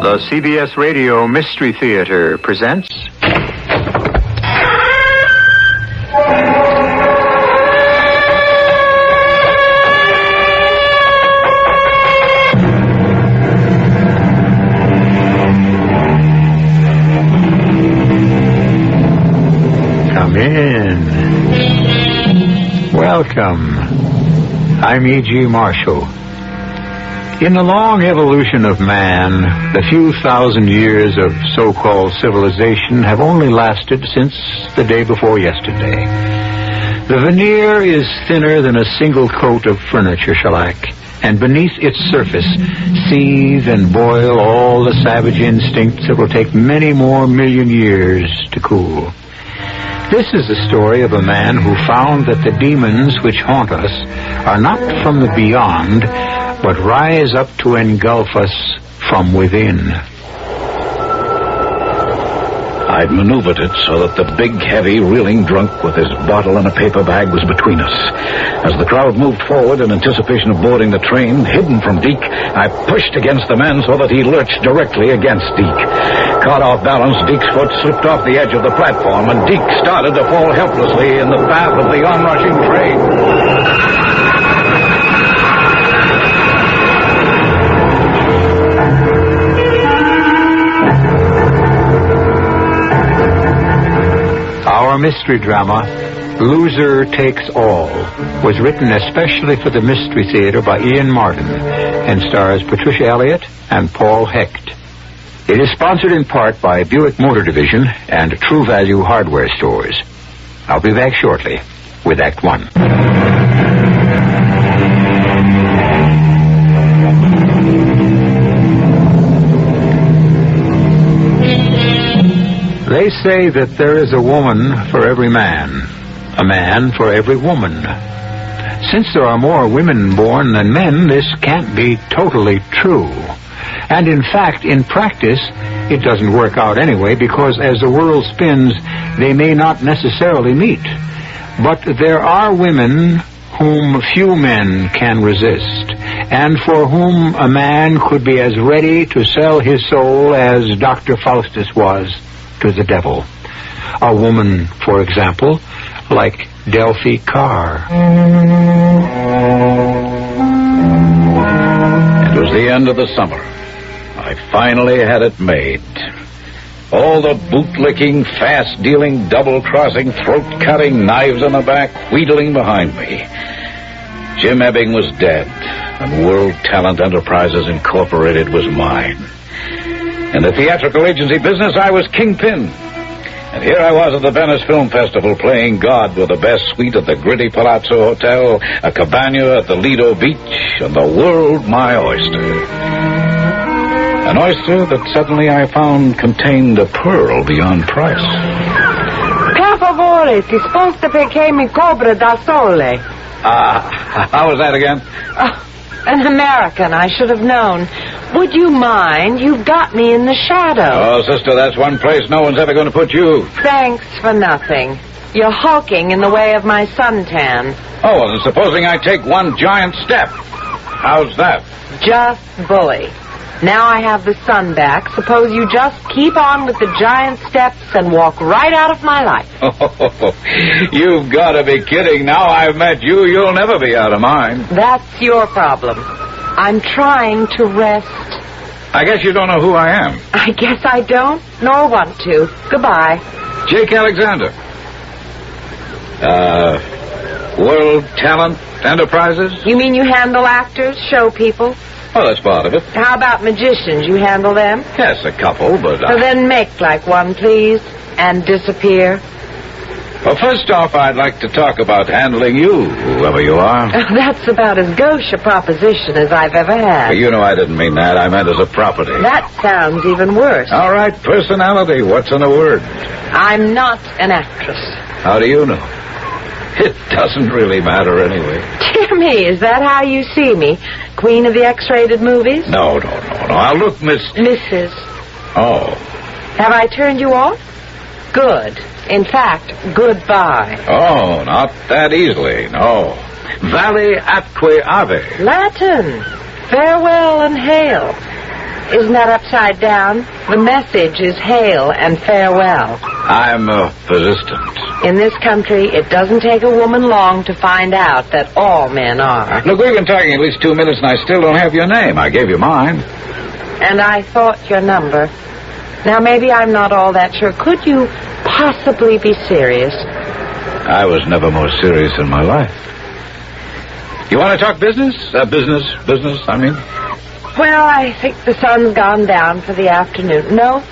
The CBS Radio Mystery Theater presents... Come in. Welcome. I'm E.G. Marshall. In the long evolution of man, the few thousand years of so-called civilization have only lasted since the day before yesterday. The veneer is thinner than a single coat of furniture shellac, and beneath its surface seethe and boil all the savage instincts that will take many more million years to cool. This is the story of a man who found that the demons which haunt us are not from the beyond, but rise up to engulf us from within. I'd maneuvered it so that the big, heavy, reeling drunk with his bottle and a paper bag was between us. As the crowd moved forward in anticipation of boarding the train, hidden from Deke, I pushed against the man so that he lurched directly against Deke. Caught off balance, Deke's foot slipped off the edge of the platform, and Deke started to fall helplessly in the path of the onrushing train. Our mystery drama, Loser Takes All, was written especially for the Mystery Theater by Ian Martin and stars Patricia Elliott and Paul Hecht. It is sponsored in part by Buick Motor Division and True Value Hardware Stores. I'll be back shortly with Act One. They say that there is a woman for every man, a man for every woman. Since there are more women born than men, this can't be totally true. And in fact, in practice, it doesn't work out anyway, because as the world spins, they may not necessarily meet. But there are women whom few men can resist, and for whom a man could be as ready to sell his soul as Dr. Faustus was to the devil. A woman, for example, like Delphi Carr. It was the end of the summer. I finally had it made. All the bootlicking, fast-dealing, double-crossing, throat-cutting, knives in the back, wheedling behind me. Jim Ebbing was dead, and World Talent Enterprises Incorporated was mine. In the theatrical agency business, I was kingpin. And here I was at the Venice Film Festival playing God with the best suite at the gritty Palazzo Hotel, a cabana at the Lido Beach, and the world my oyster. An oyster that suddenly I found contained a pearl beyond price. Per favore, ti sposta perché mi cobra da sole. How was that again? An American, I should have known. Would you mind? You've got me in the shadow. Oh, sister, that's one place no one's ever going to put you. Thanks for nothing. You're hulking in the way of my suntan. Oh, well, then supposing I take one giant step. How's that? Just bully. Now I have the sun back. Suppose you just keep on with the giant steps and walk right out of my life. Oh, you've got to be kidding. Now I've met you, you'll never be out of mine. That's your problem. I'm trying to rest. I guess you don't know who I am. I guess I don't, nor want to. Goodbye. Jake Alexander. World Talent Enterprises? You mean you handle actors, show people? Well, that's part of it. How about magicians? You handle them? Yes, a couple, but... So then make like one, please, and disappear. Well, first off, I'd like to talk about handling you, whoever you are. That's about as gauche a proposition as I've ever had. Well, you know I didn't mean that. I meant as a property. That sounds even worse. All right, personality. What's in a word? I'm not an actress. How do you know? It doesn't really matter anyway. Dear me, is that how you see me? Queen of the X-rated movies? No. I'll look, Mrs. Oh. Have I turned you off? Good. In fact, goodbye. Oh, not that easily, no. Vale atque ave. Latin. Farewell and hail. Isn't that upside down? The message is hail and farewell. I'm persistent. In this country, it doesn't take a woman long to find out that all men are. Look, we've been talking at least 2 minutes, and I still don't have your name. I gave you mine. And I thought your number. Now, maybe I'm not all that sure. Could you possibly be serious? I was never more serious in my life. You want to talk business? Business, I mean. Well, I think the sun's gone down for the afternoon. No.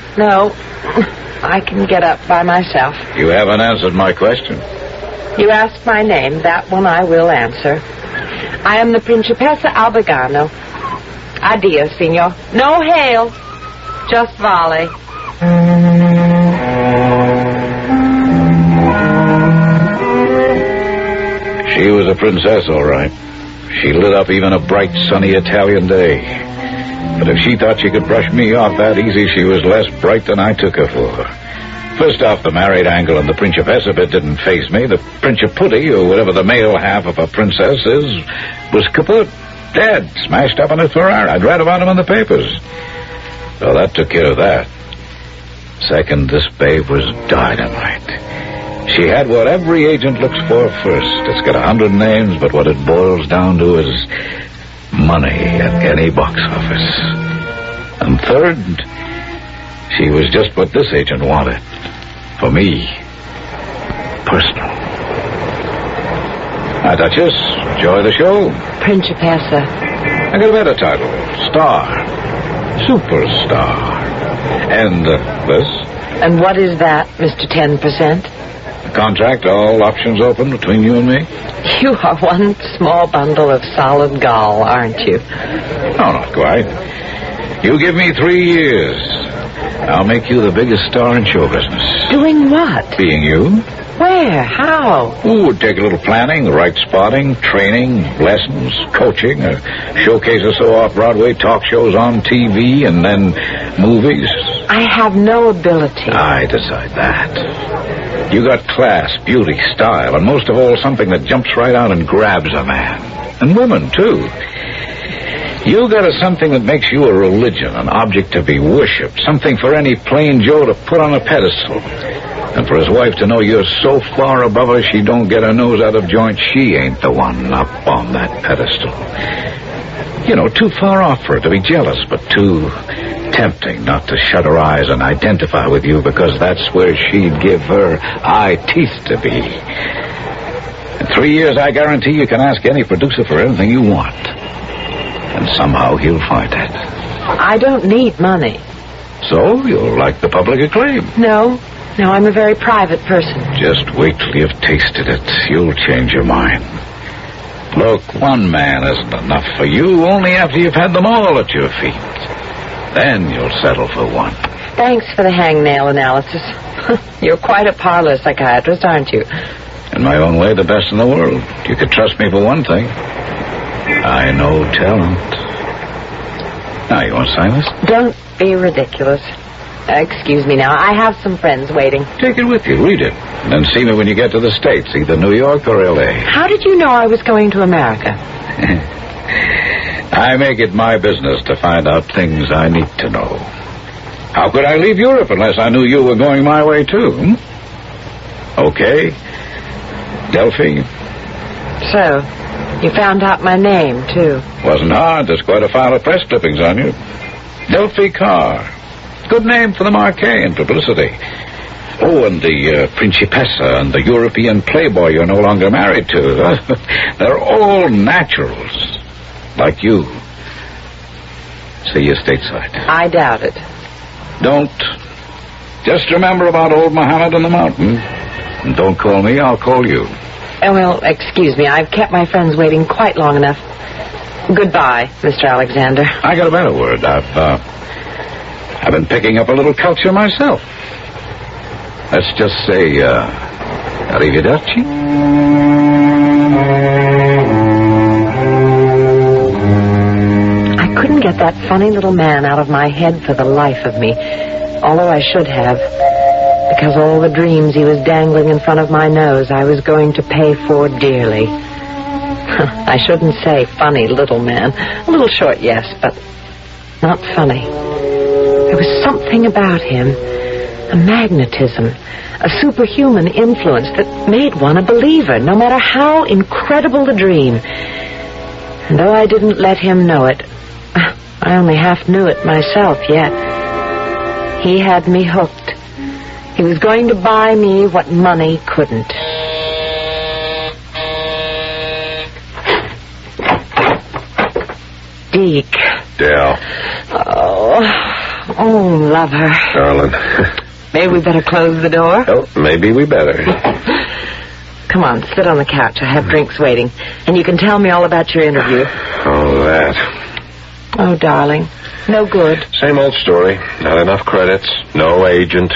I can get up by myself. You haven't answered my question. You asked my name. That one I will answer. I am the Principessa Albigano. Addio, signor. No hail. Just volley. She was a princess, all right. She lit up even a bright, sunny Italian day. But if she thought she could brush me off that easy, she was less bright than I took her for. First off, the married angle and the Principessa bit didn't faze me. The Principuti, or whatever the male half of a princess is, was kaput. Dead. Smashed up in a Ferrari. I'd read about him in the papers. So that took care of that. Second, this babe was dynamite. She had what every agent looks for first. It's got 100 names, but what it boils down to is money at any box office. And third, she was just what this agent wanted. For me. Personal. Hi, Duchess. Enjoy the show? Principessa. I got a better title. Star. Superstar. And this? And what is that, Mr. 10%? Contract, all options open between you and me? You are one small bundle of solid gall, aren't you? No, not quite. You give me 3 years. I'll make you the biggest star in show business. Doing what? Being you. Where? How? Ooh, it'd take a little planning, the right spotting, training, lessons, coaching, a showcase or so off-Broadway, talk shows on TV, and then movies. I have no ability. I decide that. You got class, beauty, style, and most of all, something that jumps right out and grabs a man. And women, too. You got something that makes you a religion, an object to be worshipped, something for any plain Joe to put on a pedestal. And for his wife to know you're so far above her she don't get her nose out of joint, she ain't the one up on that pedestal. You know, too far off for her to be jealous, but too tempting not to shut her eyes and identify with you because that's where she'd give her eye teeth to be. In 3 years, I guarantee you can ask any producer for anything you want. And somehow he'll find it. I don't need money. So you'll like the public acclaim. No, I'm a very private person. Just wait till you've tasted it. You'll change your mind. Look, one man isn't enough for you, only after you've had them all at your feet. Then you'll settle for one. Thanks for the hangnail analysis. You're quite a parlor psychiatrist, aren't you? In my own way, the best in the world. You could trust me for one thing. I know talent. Now, you want to sign this? Don't be ridiculous. Excuse me now. I have some friends waiting. Take it with you. Read it. And then see me when you get to the States, either New York or L.A. How did you know I was going to America? I make it my business to find out things I need to know. How could I leave Europe unless I knew you were going my way, too? Okay. Delphi. So, you found out my name, too. Wasn't hard. There's quite a file of press clippings on you. Delphi Carr. Good name for the marquee in publicity. Oh, and the Principessa and the European playboy you're no longer married to. They're all naturals. Like you. See you stateside. I doubt it. Don't. Just remember about old Muhammad and the mountain. And don't call me, I'll call you. Oh, well, excuse me. I've kept my friends waiting quite long enough. Goodbye, Mr. Alexander. I got a better word. I've been picking up a little culture myself. Let's just say, arrivederci. I couldn't get that funny little man out of my head for the life of me, although I should have, because all the dreams he was dangling in front of my nose I was going to pay for dearly. I shouldn't say funny little man. A little short, yes, but not funny. There was something about him, a magnetism, a superhuman influence that made one a believer, no matter how incredible the dream. And though I didn't let him know it, I only half knew it myself yet. He had me hooked. He was going to buy me what money couldn't. Deke. Dale. Oh, love her. Darling. Maybe we better close the door? Oh, maybe we better. Come on, sit on the couch. I have drinks waiting. And you can tell me all about your interview. Oh, that. Oh, darling. No good. Same old story. Not enough credits. No agent.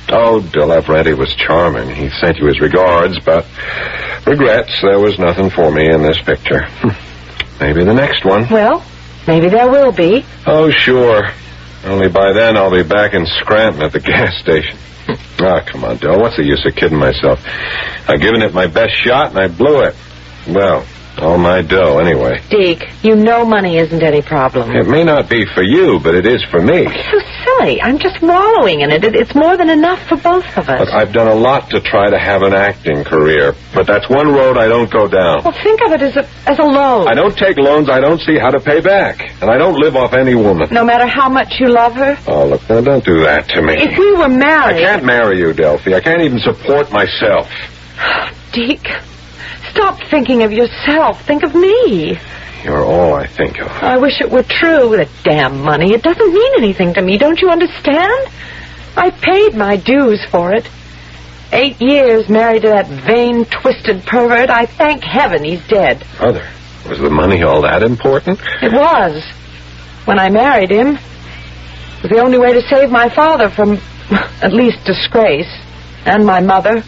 Oh, De Lavrenti was charming. He sent you his regards, but regrets there was nothing for me in this picture. Maybe the next one. Well, maybe there will be. Oh, sure. Only by then I'll be back in Scranton at the gas station. Come on, Del. What's the use of kidding myself? I've given it my best shot, and I blew it. Well, all my dough, anyway. Deke, you know money isn't any problem. It may not be for you, but it is for me. So silly. I'm just wallowing in it. It's more than enough for both of us. Look, I've done a lot to try to have an acting career, but that's one road I don't go down. Well, think of it as a loan. I don't take loans I don't see how to pay back, and I don't live off any woman. No matter how much you love her? Oh, look, now don't do that to me. If we were married... I can't marry you, Delphi. I can't even support myself. Deke, stop thinking of yourself. Think of me. You're all I think of. I wish it were true. That damn money. It doesn't mean anything to me. Don't you understand? I paid my dues for it. 8 years married to that vain, twisted pervert. I thank heaven he's dead. Mother, was the money all that important? It was. When I married him, it was the only way to save my father from, at least, disgrace. And my mother.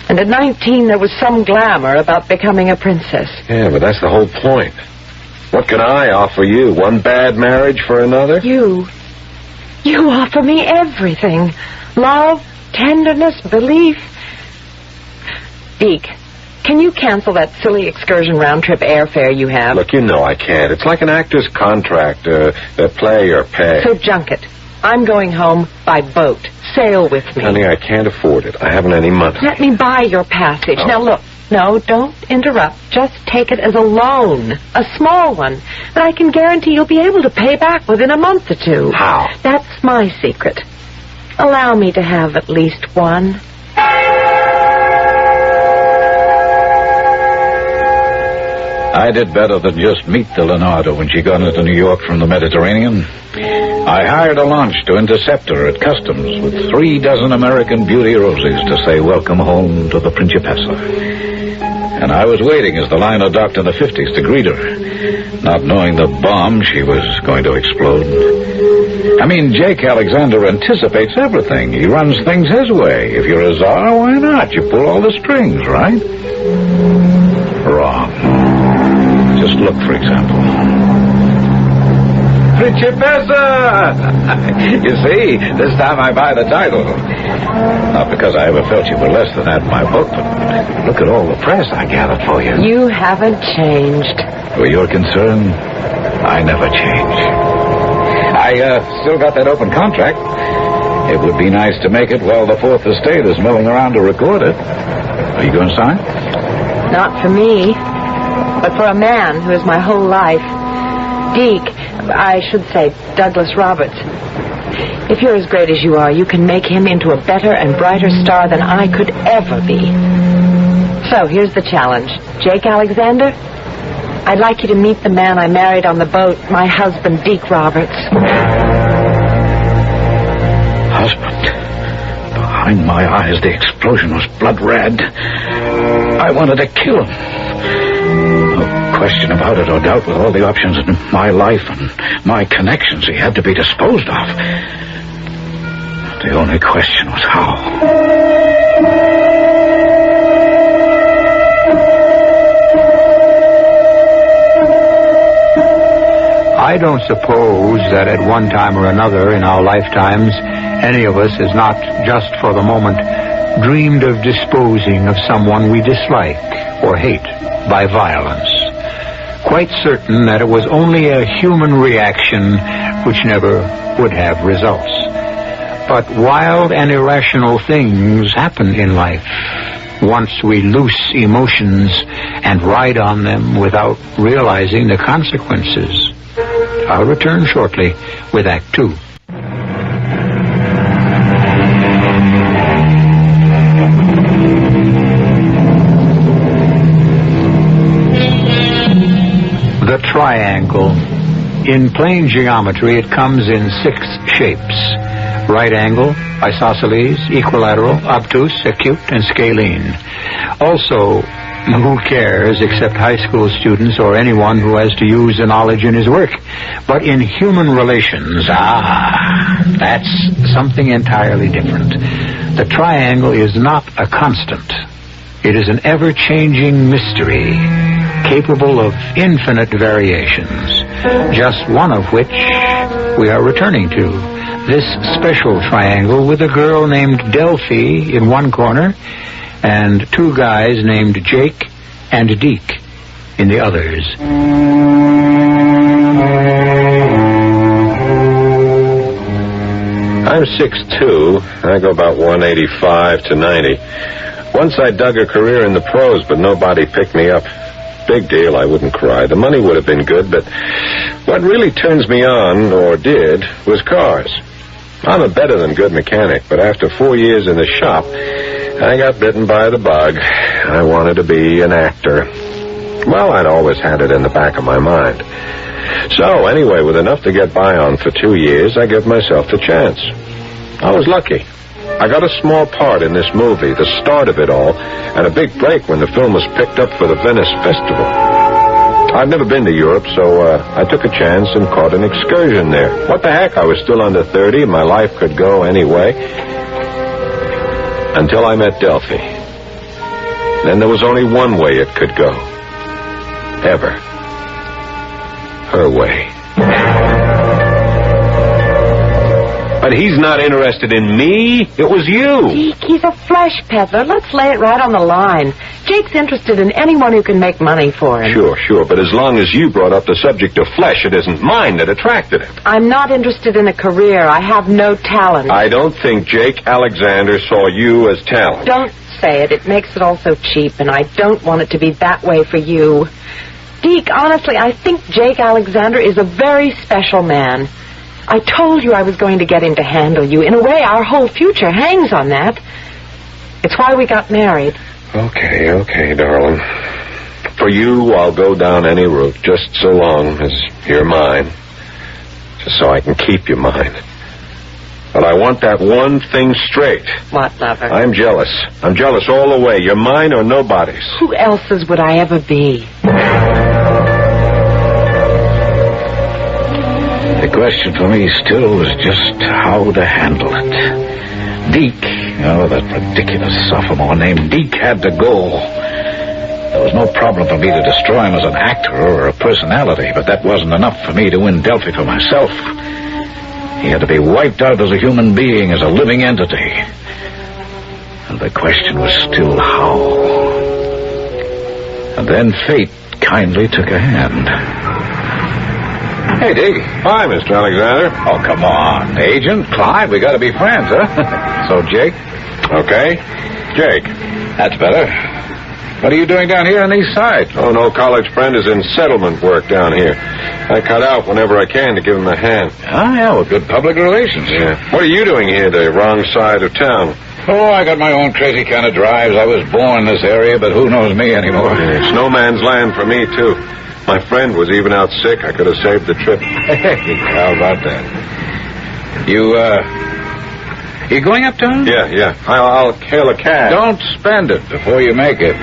And at 19, there was some glamour about becoming a princess. Yeah, but that's the whole point. What can I offer you? One bad marriage for another? You offer me everything. Love, tenderness, belief. Deke, can you cancel that silly excursion round-trip airfare you have? Look, you know I can't. It's like an actor's contract, play or pay. So junk it. I'm going home by boat. Sail with me. Honey, I can't afford it. I haven't any money. Let me buy your passage. Oh. Now, look. No, don't interrupt. Just take it as a loan. A small one. That I can guarantee you'll be able to pay back within a month or two. How? That's my secret. Allow me to have at least one. I did better than just meet the Leonardo when she got into New York from the Mediterranean. I hired a launch to intercept her at customs with 36 American beauty roses to say welcome home to the Principessa. And I was waiting as the liner docked in the 50s to greet her, not knowing the bomb she was going to explode. I mean, Jake Alexander anticipates everything. He runs things his way. If you're a czar, why not? You pull all the strings, right? Wrong. Just look, for example. Principessa! You see, this time I buy the title. Not because I ever felt you were less than that in my book, but look at all the press I gathered for you. You haven't changed. Where you're concerned, I never change. I still got that open contract. It would be nice to make it while the Fourth Estate is milling around to record it. Are you going to sign? Not for me, but for a man who is my whole life. Deke, I should say Douglas Roberts. If you're as great as you are, you can make him into a better and brighter star than I could ever be. So, here's the challenge. Jake Alexander, I'd like you to meet the man I married on the boat, my husband, Deke Roberts. Husband? Behind my eyes, the explosion was blood red. I wanted to kill him. No question about it, or doubt, with all the options in my life and my connections, he had to be disposed of. The only question was how. I don't suppose that at one time or another in our lifetimes, any of us has not, just for the moment, dreamed of disposing of someone we dislike or hate by violence. quite certain that it was only a human reaction which never would have results. But wild and irrational things happen in life once we loose emotions and ride on them without realizing the consequences. I'll return shortly with Act Two. The triangle. In plane geometry, it comes in 6 shapes. Right angle, isosceles, equilateral, obtuse, acute, and scalene. Also, who cares except high school students or anyone who has to use the knowledge in his work? But in human relations, that's something entirely different. The triangle is not a constant. It is an ever-changing mystery, capable of infinite variations, just one of which we are returning to. This special triangle with a girl named Delphi in one corner and 2 guys named Jake and Deke in the others. I'm 6'2". I go about 185 to 90. Once I dug a career in the pros, but nobody picked me up. Big deal, I wouldn't cry. The money would have been good, but what really turns me on, or did, was cars. I'm a better than good mechanic, but after 4 years in the shop, I got bitten by the bug. I wanted to be an actor. Well, I'd always had it in the back of my mind. So, anyway, with enough to get by on for 2 years, I gave myself the chance. I was lucky. I got a small part in this movie, the start of it all, and a big break when the film was picked up for the Venice Festival. I'd never been to Europe, so I took a chance and caught an excursion there. What the heck, I was still under 30, my life could go anyway. Until I met Delphi. Then there was only one way it could go. Ever. Her way. But he's not interested in me. It was you. Jake, he's a flesh peddler. Let's lay it right on the line. Jake's interested in anyone who can make money for him. Sure. But as long as you brought up the subject of flesh, it isn't mine that attracted him. I'm not interested in a career. I have no talent. I don't think Jake Alexander saw you as talent. Don't say it. It makes it all so cheap, and I don't want it to be that way for you. Deke, honestly, I think Jake Alexander is a very special man. I told you I was going to get him to handle you. In a way, our whole future hangs on that. It's why we got married. Okay, darling. For you, I'll go down any route, just so long as you're mine. Just so I can keep you mine. But I want that one thing straight. What, lover? I'm jealous. I'm jealous all the way. You're mine or nobody's. Who else's would I ever be? The question for me still was just how to handle it. Deke, that ridiculous sophomore named Deke had to go. There was no problem for me to destroy him as an actor or a personality, but that wasn't enough for me to win Delphi for myself. He had to be wiped out as a human being, as a living entity. And the question was still how. And then fate kindly took a hand. Hey, Deke. Hi, Mr. Alexander. Oh, come on. Agent, Clyde, we gotta be friends, huh? So, Jake? Okay. Jake. That's better. What are you doing down here on these sides? Oh, no college friend is in settlement work down here. I cut out whenever I can to give him a hand. Oh, yeah, well, good public relations. Yeah. What are you doing here, the wrong side of town? Oh, I got my own crazy kind of drives. I was born in this area, but who knows me anymore? Yeah, it's no man's land for me, too. My friend was even out sick. I could have saved the trip. Hey, how about that? You going uptown? Yeah. I'll hail a cab. Don't spend it before you make it.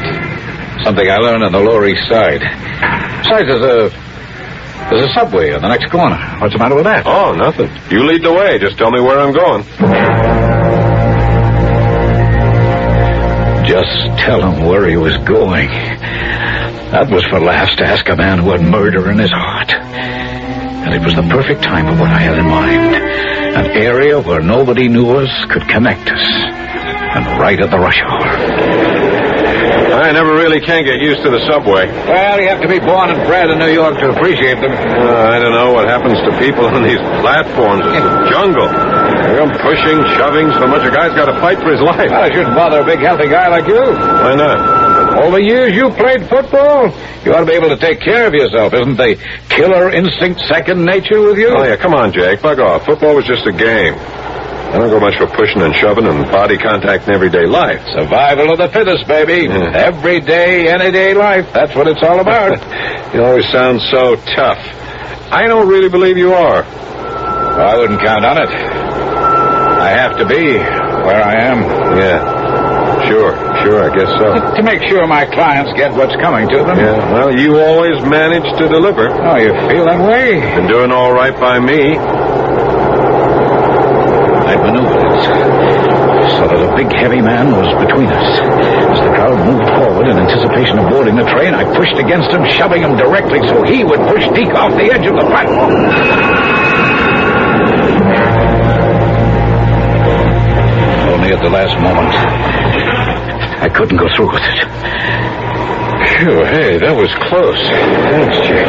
Something I learned on the Lower East Side. Besides, there's a subway on the next corner. What's the matter with that? Oh, nothing. You lead the way. Just tell me where I'm going. Just tell him where he was going. That was for laughs to ask a man who had murder in his heart. And it was the perfect time for what I had in mind. An area where nobody knew us could connect us. And right at the rush hour. I never really can get used to the subway. Well, you have to be born and bred in New York to appreciate them. I don't know what happens to people on these platforms. It's a jungle. They're pushing, shoving, so much a guy's got to fight for his life. Well, it shouldn't bother a big, healthy guy like you. Why not? All the years you played football, you ought to be able to take care of yourself. Isn't the killer instinct second nature with you? Oh, yeah, come on, Jake. Bug off. Football was just a game. I don't go much for pushing and shoving and body contact in everyday life. Survival of the fittest, baby. Every day, any day life. That's what it's all about. You always sound so tough. I don't really believe you are. Well, I wouldn't count on it. I have to be where I am. Yeah. Sure, I guess so. To make sure my clients get what's coming to them. Yeah, well, you always manage to deliver. Oh, you feel that way? Been doing all right by me. I maneuvered it so that a big, heavy man was between us. As the crowd moved forward in anticipation of boarding the train, I pushed against him, shoving him directly so he would push Deke off the edge of the platform. Only at the last moment, I couldn't go through with it. Phew, hey, that was close. Thanks, Jake.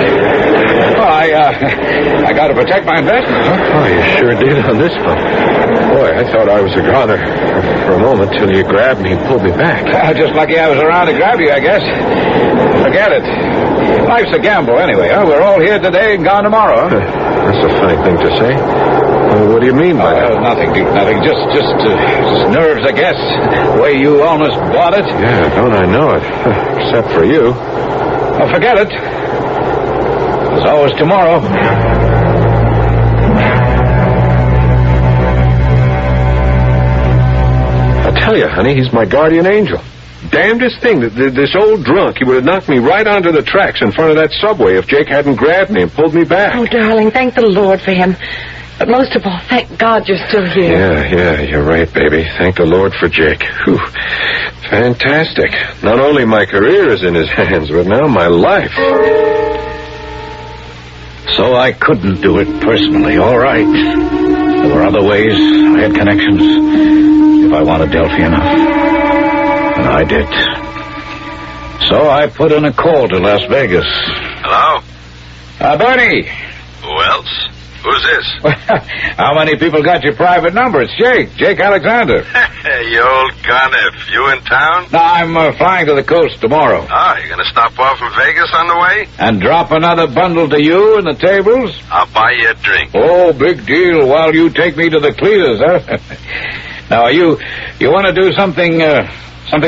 Well, I got to protect my investment, huh? Oh, you sure did on this one. Boy, I thought I was a goner for a moment till you grabbed me and pulled me back. Just lucky I was around to grab you, I guess. Forget it. Life's a gamble anyway, huh? We're all here today and gone tomorrow, huh? That's a funny thing to say. What do you mean by that? Nothing, Deke, nothing. Just nerves, I guess. The way you almost bought it. Yeah, don't I know it? Except for you. Well, forget it. There's always tomorrow. I tell you, honey, he's my guardian angel. Damnedest thing, this old drunk, he would have knocked me right onto the tracks in front of that subway if Jake hadn't grabbed me and pulled me back. Oh, darling, thank the Lord for him. But most of all, thank God you're still here. Yeah, you're right, baby. Thank the Lord for Jake. Whew. Fantastic. Not only my career is in his hands, but now my life. So I couldn't do it personally, all right. There were other ways. I had connections. If I wanted Delphi enough. And I did. So I put in a call to Las Vegas. Hello? Bernie. Who else? Who's this? How many people got your private number? It's Jake Alexander. You old gunniff. You in town? No, I'm flying to the coast tomorrow. Oh, you gonna stop off in Vegas on the way? And drop another bundle to you and the tables? I'll buy you a drink. Oh, big deal while you take me to the Cletus, huh? Now, you want to do something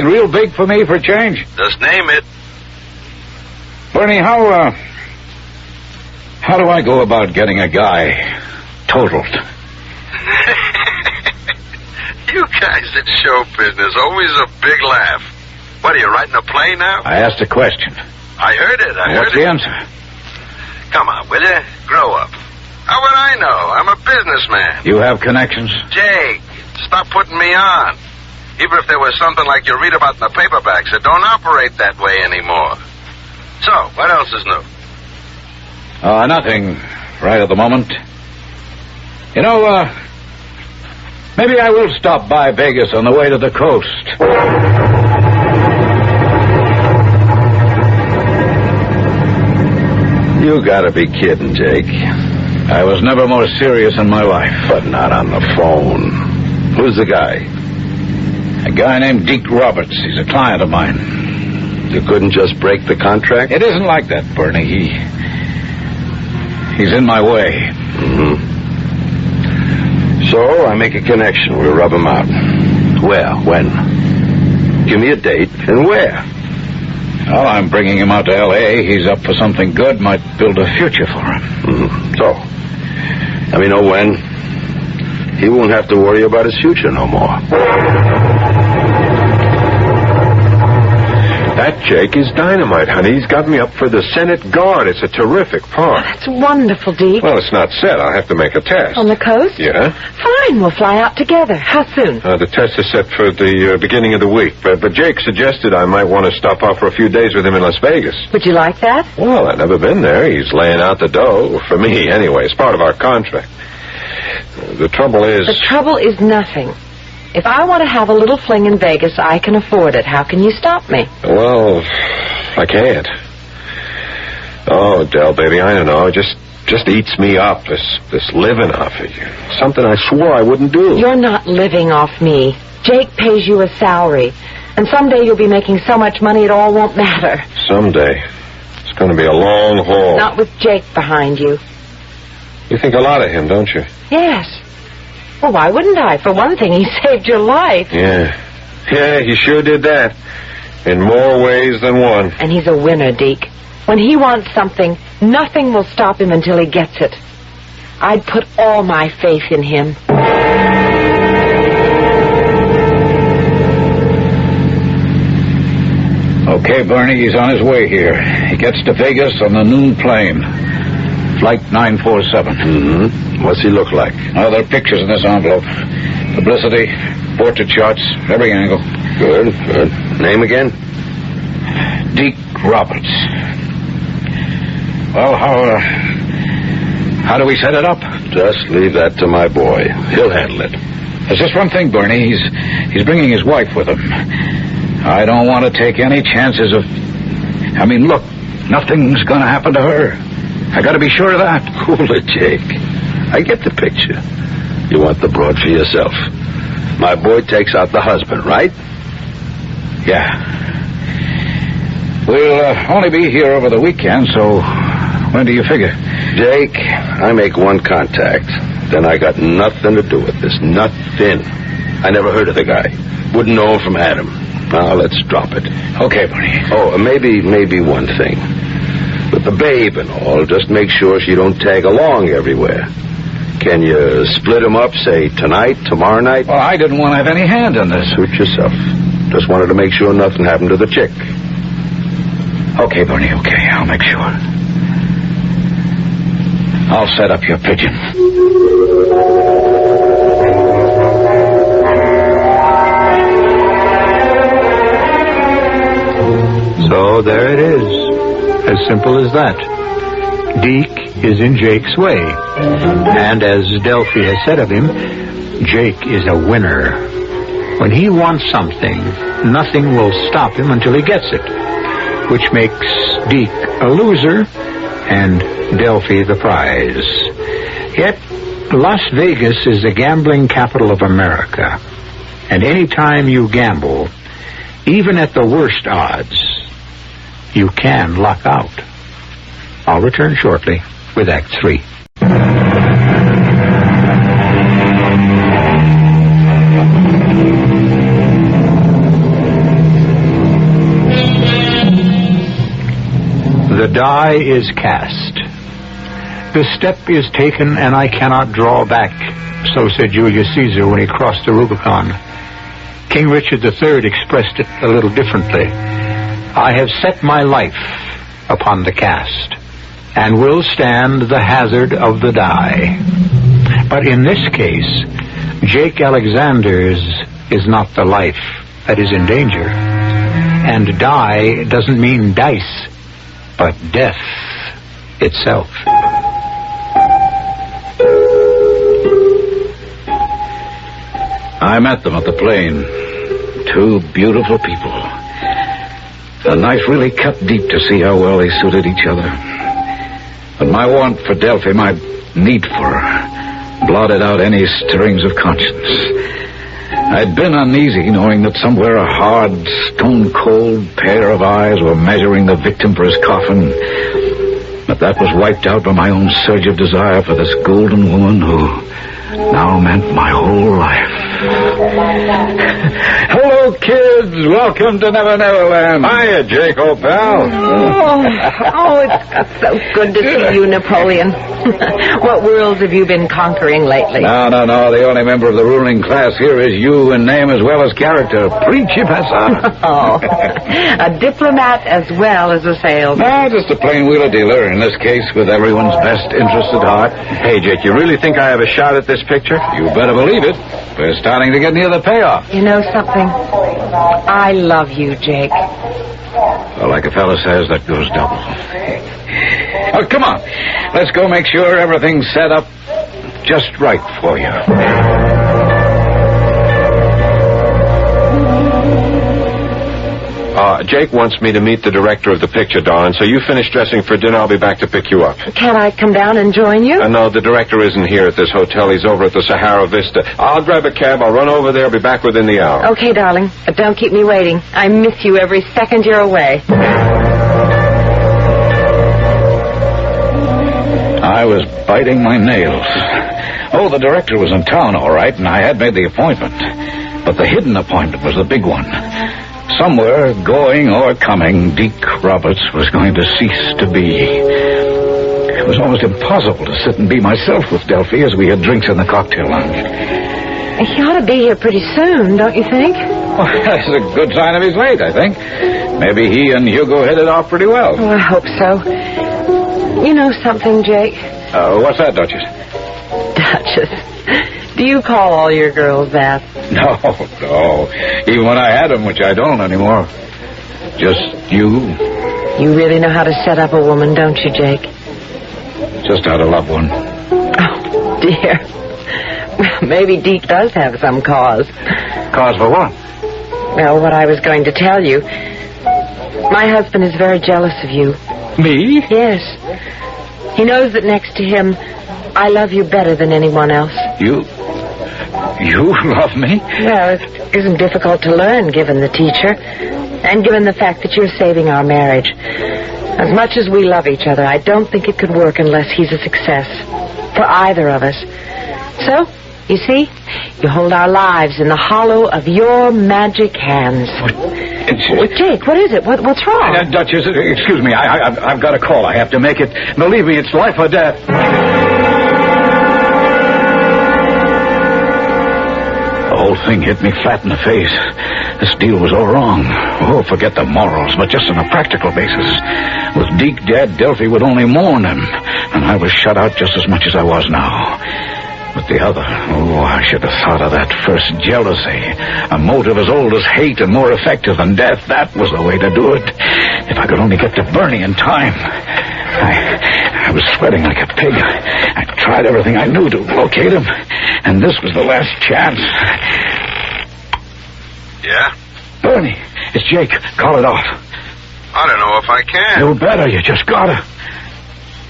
real big for me for a change? Just name it. Bernie, how do I go about getting a guy totaled? You guys in show business, always a big laugh. What, are you writing a play now? I asked a question. I heard it. What's the answer? Come on, will you? Grow up. How would I know? I'm a businessman. You have connections? Jake, stop putting me on. Even if there was something like you read about in the paperbacks, it don't operate that way anymore. So, what else is new? Nothing right at the moment. You know, maybe I will stop by Vegas on the way to the coast. You gotta be kidding, Jake. I was never more serious in my life. But not on the phone. Who's the guy? A guy named Deke Roberts. He's a client of mine. You couldn't just break the contract? It isn't like that, Bernie. He's in my way. Mm-hmm. So I make a connection. We'll rub him out. Where? When? Give me a date. And where? Well, I'm bringing him out to L.A. He's up for something good. Might build a future for him. Mm-hmm. So, let me know when. He won't have to worry about his future no more. That Jake is dynamite, honey. He's got me up for the Senate Guard. It's a terrific part. That's wonderful, Deke. Well, it's not set. I'll have to make a test. On the coast? Yeah. Fine, we'll fly out together. How soon? The test is set for the beginning of the week. But Jake suggested I might want to stop off for a few days with him in Las Vegas. Would you like that? Well, I've never been there. He's laying out the dough. For me, anyway. It's part of our contract. The trouble is... The trouble is nothing. If I want to have a little fling in Vegas, I can afford it. How can you stop me? Well, I can't. Oh, Del, baby, I don't know. It just eats me up, this living off of you. Something I swore I wouldn't do. You're not living off me. Jake pays you a salary. And someday you'll be making so much money it all won't matter. Someday. It's going to be a long haul. Not with Jake behind you. You think a lot of him, don't you? Yes. Well, why wouldn't I? For one thing, he saved your life. Yeah. Yeah, he sure did that. In more ways than one. And he's a winner, Deke. When he wants something, nothing will stop him until he gets it. I'd put all my faith in him. Okay, Bernie, he's on his way here. He gets to Vegas on the noon plane. Flight 947. Mm-hmm. What's he look like? Oh, there are pictures in this envelope. Publicity, portrait shots, every angle. Good, good. Name again? Deke Roberts. Well, how do we set it up? Just leave that to my boy. He'll handle it. There's just one thing, Bernie. He's bringing his wife with him. I don't want to take any chances of... I mean, look, nothing's going to happen to her. I got to be sure of that. Cool it, Jake. I get the picture. You want the broad for yourself. My boy takes out the husband, right? Yeah. We'll only be here over the weekend, so when do you figure? Jake, I make one contact. Then I got nothing to do with this. Nothing. I never heard of the guy. Wouldn't know him from Adam. Now, let's drop it. Okay, Bernie. Oh, maybe one thing. With the babe and all, just make sure she don't tag along everywhere. Can you split them up, say, tonight, tomorrow night? Well, I didn't want to have any hand in this. Suit yourself. Just wanted to make sure nothing happened to the chick. Okay, Bernie, okay. I'll make sure. I'll set up your pigeon. So there it is. As simple as that. Deke is in Jake's way. And as Delphi has said of him, Jake is a winner. When he wants something, nothing will stop him until he gets it, which makes Deke a loser and Delphi the prize. Yet, Las Vegas is the gambling capital of America. And any time you gamble, even at the worst odds, you can luck out. I'll return shortly with Act 3. The die is cast. The step is taken, and I cannot draw back, so said Julius Caesar when he crossed the Rubicon. King Richard III expressed it a little differently. I have set my life upon the cast, and will stand the hazard of the die. But in this case, Jake Alexander's is not the life that is in danger. And die doesn't mean dice, but death itself. I met them at the plane. Two beautiful people. The knife really cut deep to see how well they suited each other. But my want for Delphi, my need for her, blotted out any stirrings of conscience. I'd been uneasy knowing that somewhere a hard, stone-cold pair of eyes were measuring the victim for his coffin. But that was wiped out by my own surge of desire for this golden woman who now meant my whole life. Hello, kids. Welcome to Never Never Land. Hiya, Jake, old pal. It's so good to see you, Napoleon. What worlds have you been conquering lately? No. The only member of the ruling class here is you in name as well as character. Principessa. Oh, a diplomat as well as a salesman. No, just a plain wheeler dealer, in this case with everyone's best interest at heart. Hey, Jake, you really think I have a shot at this picture? You better believe it. We're starting to get near the payoff. You know something? I love you, Jake. Well, like a fella says, that goes double. Oh, come on. Let's go make sure everything's set up just right for you. Jake wants me to meet the director of the picture, darling, so you finish dressing for dinner. I'll be back to pick you up. Can I come down and join you? No, the director isn't here at this hotel. He's over at the Sahara Vista. I'll grab a cab. I'll run over there. I'll be back within the hour. Okay, darling, but don't keep me waiting. I miss you every second you're away. I was biting my nails. Oh, the director was in town, all right, and I had made the appointment. But the hidden appointment was the big one. Somewhere, going or coming, Deke Roberts was going to cease to be. It was almost impossible to sit and be myself with Delphi as we had drinks in the cocktail lounge. He ought to be here pretty soon, don't you think? Well, that's a good sign of he's late, I think. Maybe he and Hugo hit it off pretty well. Oh, I hope so. You know something, Jake? What's that, Duchess? Duchess. Do you call all your girls that? No. Even when I had them, which I don't anymore. Just you. You really know how to set up a woman, don't you, Jake? Just how to love one. Oh, dear. Maybe Deke does have some cause. Cause for what? Well, what I was going to tell you. My husband is very jealous of you. Me? Yes. He knows that next to him, I love you better than anyone else. You love me? Well, it isn't difficult to learn, given the teacher, and given the fact that you're saving our marriage. As much as we love each other, I don't think it could work unless he's a success. For either of us. So, you see, you hold our lives in the hollow of your magic hands. Jake, what is it? What's wrong? Duchess, excuse me. I've got a call. I have to make it. Believe me, it's life or death. The whole thing hit me flat in the face. This deal was all wrong. Oh, forget the morals, but just on a practical basis. With Deke dead, Delphi would only mourn him, and I was shut out just as much as I was now. But the other, I should have thought of that first, jealousy. A motive as old as hate and more effective than death. That was the way to do it. If I could only get to Bernie in time. I was sweating like a pig. I tried everything I knew to locate him, and this was the last chance. Yeah? Bernie, it's Jake. Call it off. I don't know if I can. You better. You just gotta.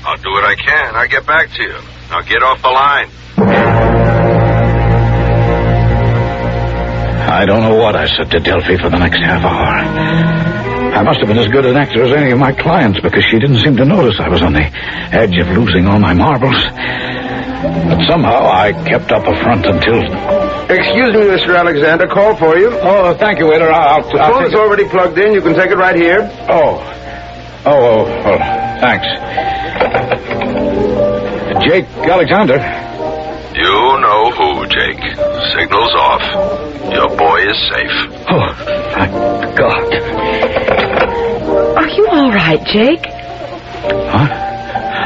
I'll do what I can. I'll get back to you. Now get off the line. I don't know what I said to Delphi for the next half hour. I must have been as good an actor as any of my clients because she didn't seem to notice I was on the edge of losing all my marbles. But somehow I kept up a front until... Excuse me, Mr. Alexander. Call for you. Oh, thank you, waiter. I'll The phone is already plugged in. You can take it right here. Oh, thanks. Jake Alexander. You know who, Jake. Signal's off. Your boy is safe. Oh, thank God. Are you all right, Jake? Huh?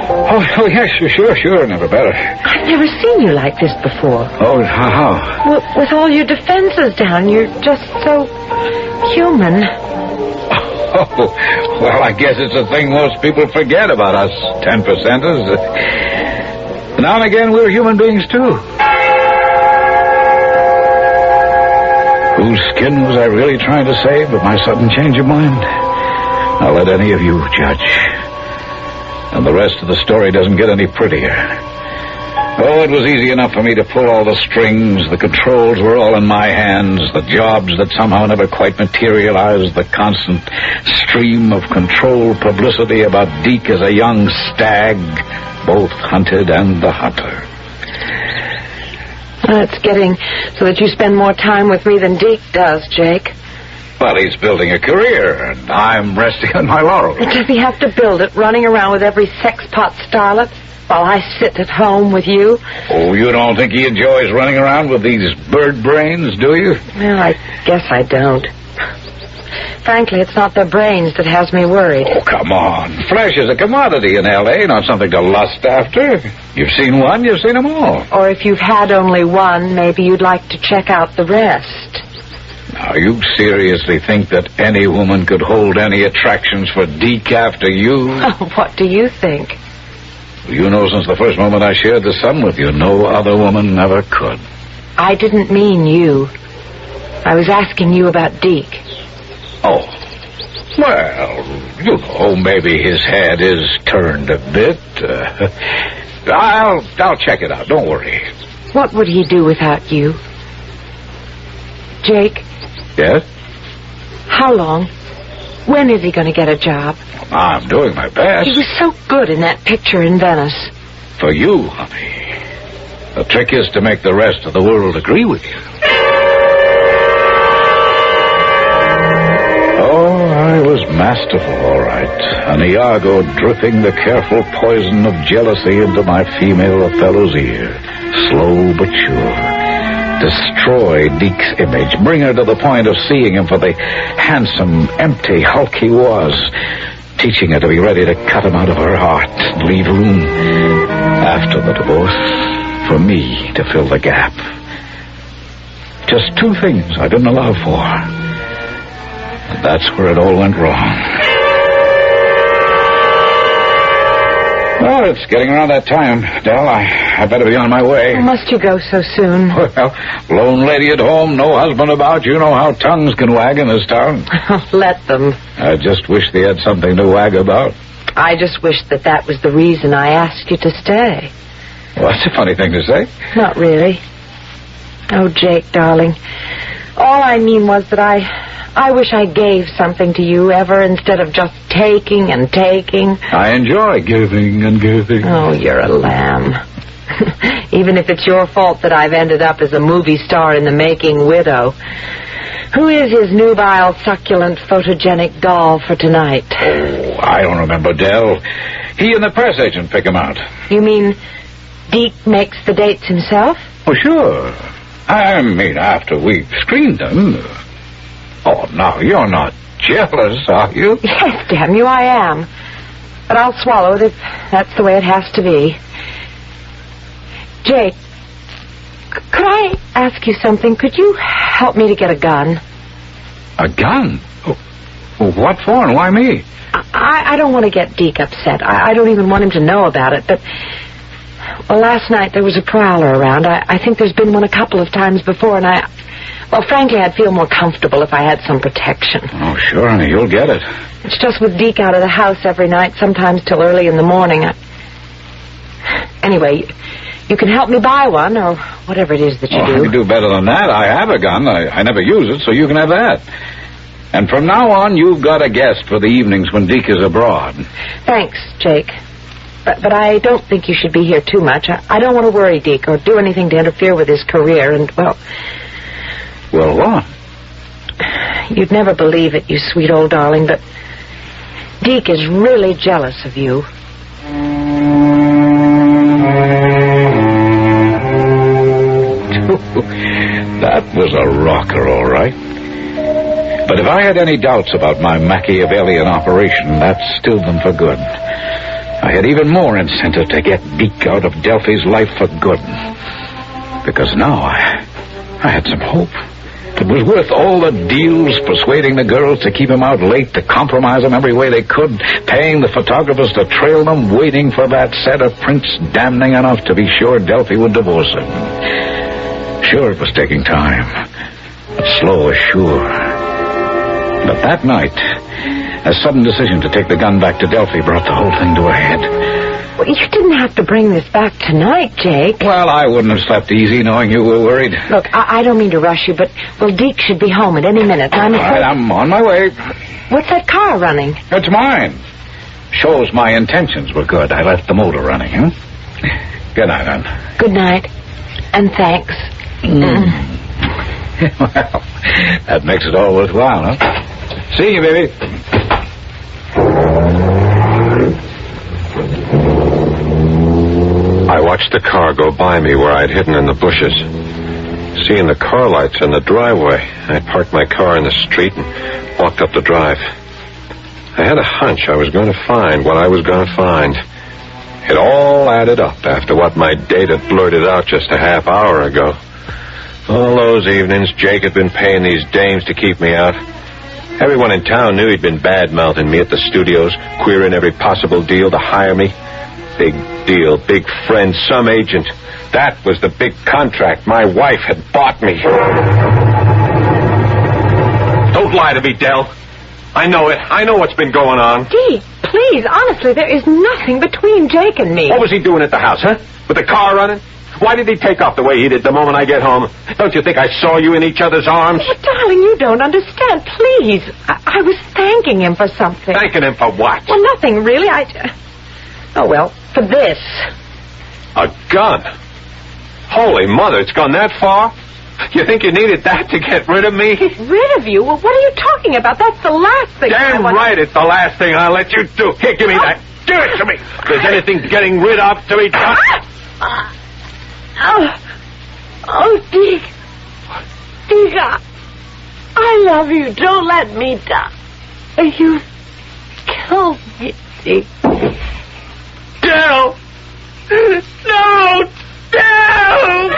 Oh, yes, sure, never better. I've never seen you like this before. Oh, how? Well, with all your defenses down, you're just so human. Oh, well, I guess it's a thing most people forget about us 10%ers. Now and again, we're human beings, too. Whose skin was I really trying to save with my sudden change of mind? I'll let any of you judge. And the rest of the story doesn't get any prettier. Oh, it was easy enough for me to pull all the strings. The controls were all in my hands. The jobs that somehow never quite materialized. The constant stream of controlled publicity about Deke as a young stag, both hunted and the hunter. It's getting so that you spend more time with me than Deke does, Jake. Well, he's building a career, and I'm resting on my laurels. Does he have to build it, running around with every sex-pot starlet, while I sit at home with you? Oh, you don't think he enjoys running around with these bird brains, do you? Well, I guess I don't. Frankly, it's not the brains that has me worried. Oh, come on. Flesh is a commodity in L.A., not something to lust after. You've seen one, you've seen them all. Or if you've had only one, maybe you'd like to check out the rest. Now, you seriously think that any woman could hold any attractions for Deke after you? Oh, what do you think? You know, since the first moment I shared the sun with you, no other woman ever could. I didn't mean you. I was asking you about Deke. Oh. Well, you know, maybe his head is turned a bit. I'll check it out. Don't worry. What would he do without you? Jake? Yes? How long? When is he going to get a job? I'm doing my best. He was so good in that picture in Venice. For you, honey. The trick is to make the rest of the world agree with you. Oh, I was masterful, all right. An Iago dripping the careful poison of jealousy into my female fellow's ear. Slow but sure. Destroy Deke's image. Bring her to the point of seeing him for the handsome, empty hulk he was. Teaching her to be ready to cut him out of her heart and leave room, after the divorce, for me to fill the gap. Just 2 things I didn't allow for. And that's where it all went wrong. Well, it's getting around that time, Dell. I better be on my way. Must you go so soon? Well, lone lady at home, no husband about. You know how tongues can wag in this town. Let them. I just wish they had something to wag about. I just wish that was the reason I asked you to stay. Well, that's a funny thing to say. Not really. Oh, Jake, darling. All I mean was that I wish I gave something to you ever instead of just taking and taking. I enjoy giving and giving. Oh, you're a lamb. Even if it's your fault that I've ended up as a movie star in the making widow. Who is his nubile, succulent, photogenic doll for tonight? Oh, I don't remember, Dell. He and the press agent pick him out. You mean Deke makes the dates himself? Oh, sure. I mean, after we've screened them. Oh, now, you're not jealous, are you? Yes, damn you, I am. But I'll swallow it if that's the way it has to be. Jake, could I ask you something? Could you help me to get a gun? A gun? Oh, what for and why me? I don't want to get Deke upset. I don't even want him to know about it, but... Well, last night there was a prowler around. I think there's been one a couple of times before, and well, frankly, I'd feel more comfortable if I had some protection. Oh, sure, honey, you'll get it. It's just with Deke out of the house every night, sometimes till early in the morning. Anyway, you can help me buy one, or whatever it is that you do. I can do better than that. I have a gun. I never use it, so you can have that. And from now on, you've got a guest for the evenings when Deke is abroad. Thanks, Jake. But I don't think you should be here too much. I don't want to worry Deke or do anything to interfere with his career, and, well... Well, what? You'd never believe it, you sweet old darling, but Deke is really jealous of you. That was a rocker, all right. But if I had any doubts about my Machiavellian operation, that stilled them for good. I had even more incentive to get Deke out of Delphi's life for good. Because now I had some hope. It was worth all the deals, persuading the girls to keep him out late, to compromise him every way they could, paying the photographers to trail them, waiting for that set of prints damning enough to be sure Delphi would divorce him. Sure, it was taking time, but slow as sure. But that night, a sudden decision to take the gun back to Delphi brought the whole thing to a head. Well, you didn't have to bring this back tonight, Jake. Well, I wouldn't have slept easy knowing you were worried. Look, I don't mean to rush you, but, well, Deke should be home at any minute. All right, I'm on my way. What's that car running? It's mine. Shows my intentions were good. I left the motor running, huh? Good night, hon. Good night. And thanks. Well, that makes it all worthwhile, huh? See you, baby. I watched the car go by me where I'd hidden in the bushes. Seeing the car lights in the driveway, I parked my car in the street and walked up the drive. I had a hunch I was going to find what I was going to find. It all added up after what my date had blurted out just a half hour ago. All those evenings, Jake had been paying these dames to keep me out. Everyone in town knew he'd been bad-mouthing me at the studios, queering every possible deal to hire me. Big deal, big friend, some agent. That was the big contract my wife had bought me. Don't lie to me, Dell. I know it. I know what's been going on. Deke, please, honestly, there is nothing between Jake and me. What was he doing at the house, huh? With the car running? Why did he take off the way he did the moment I get home? Don't you think I saw you in each other's arms? But, darling, you don't understand. Please. I was thanking him for something. Thanking him for what? Well, nothing, really. Oh, well, for this. A gun? Holy mother, it's gone that far? You think you needed that to get rid of me? Rid of you? Well, what are you talking about? That's the last thing Damn right, it's the last thing I'll let you do. Here, give me that. Give it to me. If there's anything getting rid of to be done... Oh, Deke. Deke, I love you. Don't let me die. You killed me, Deke. Del! No! Del!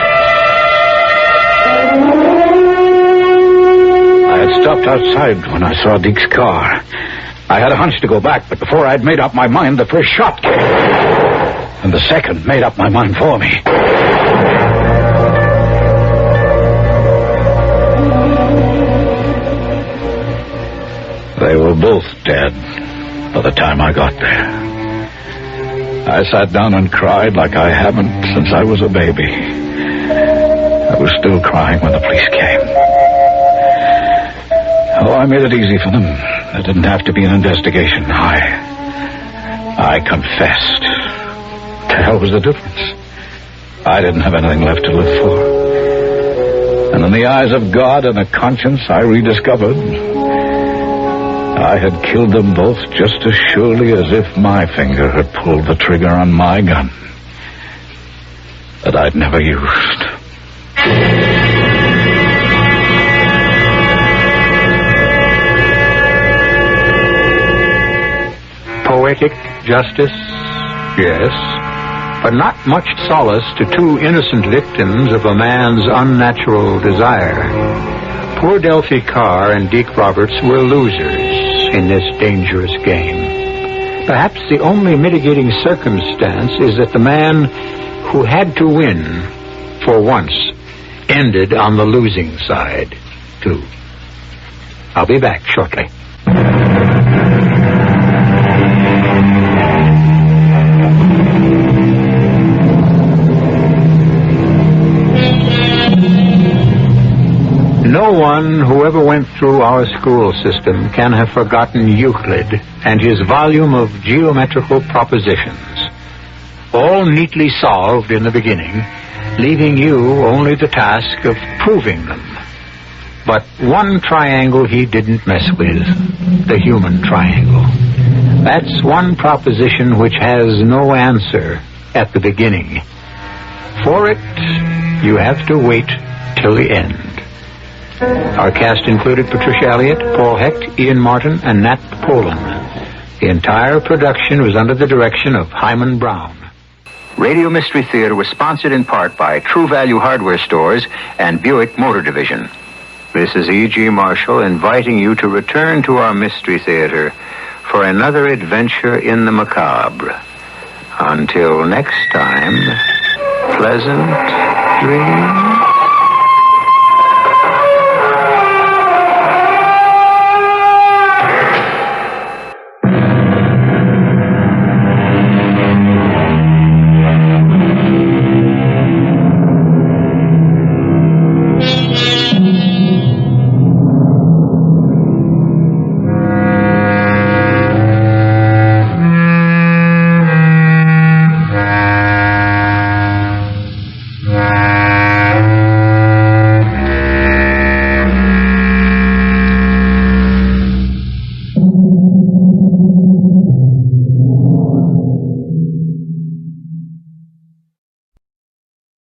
I had stopped outside when I saw Deke's car. I had a hunch to go back, but before I'd made up my mind, the first shot came. And the second made up my mind for me. They were both dead by the time I got there. I sat down and cried like I haven't since I was a baby. I was still crying when the police came. Oh, I made it easy for them. There didn't have to be an investigation. I confessed. What the hell was the difference? I didn't have anything left to live for. And in the eyes of God and a conscience I rediscovered, I had killed them both just as surely as if my finger had pulled the trigger on my gun that I'd never used. Poetic justice? Yes. But not much solace to two innocent victims of a man's unnatural desire. Poor Delphi Carr and Deke Roberts were losers in this dangerous game. Perhaps the only mitigating circumstance is that the man who had to win, for once, ended on the losing side, too. I'll be back shortly. No one who ever went through our school system can have forgotten Euclid and his volume of geometrical propositions, all neatly solved in the beginning, leaving you only the task of proving them. But one triangle he didn't mess with, the human triangle. That's one proposition which has no answer at the beginning. For it, you have to wait till the end. Our cast included Patricia Elliott, Paul Hecht, Ian Martin, and Nat Polan. The entire production was under the direction of Hyman Brown. Radio Mystery Theater was sponsored in part by True Value Hardware Stores and Buick Motor Division. This is E.G. Marshall inviting you to return to our Mystery Theater for another adventure in the macabre. Until next time, pleasant dreams.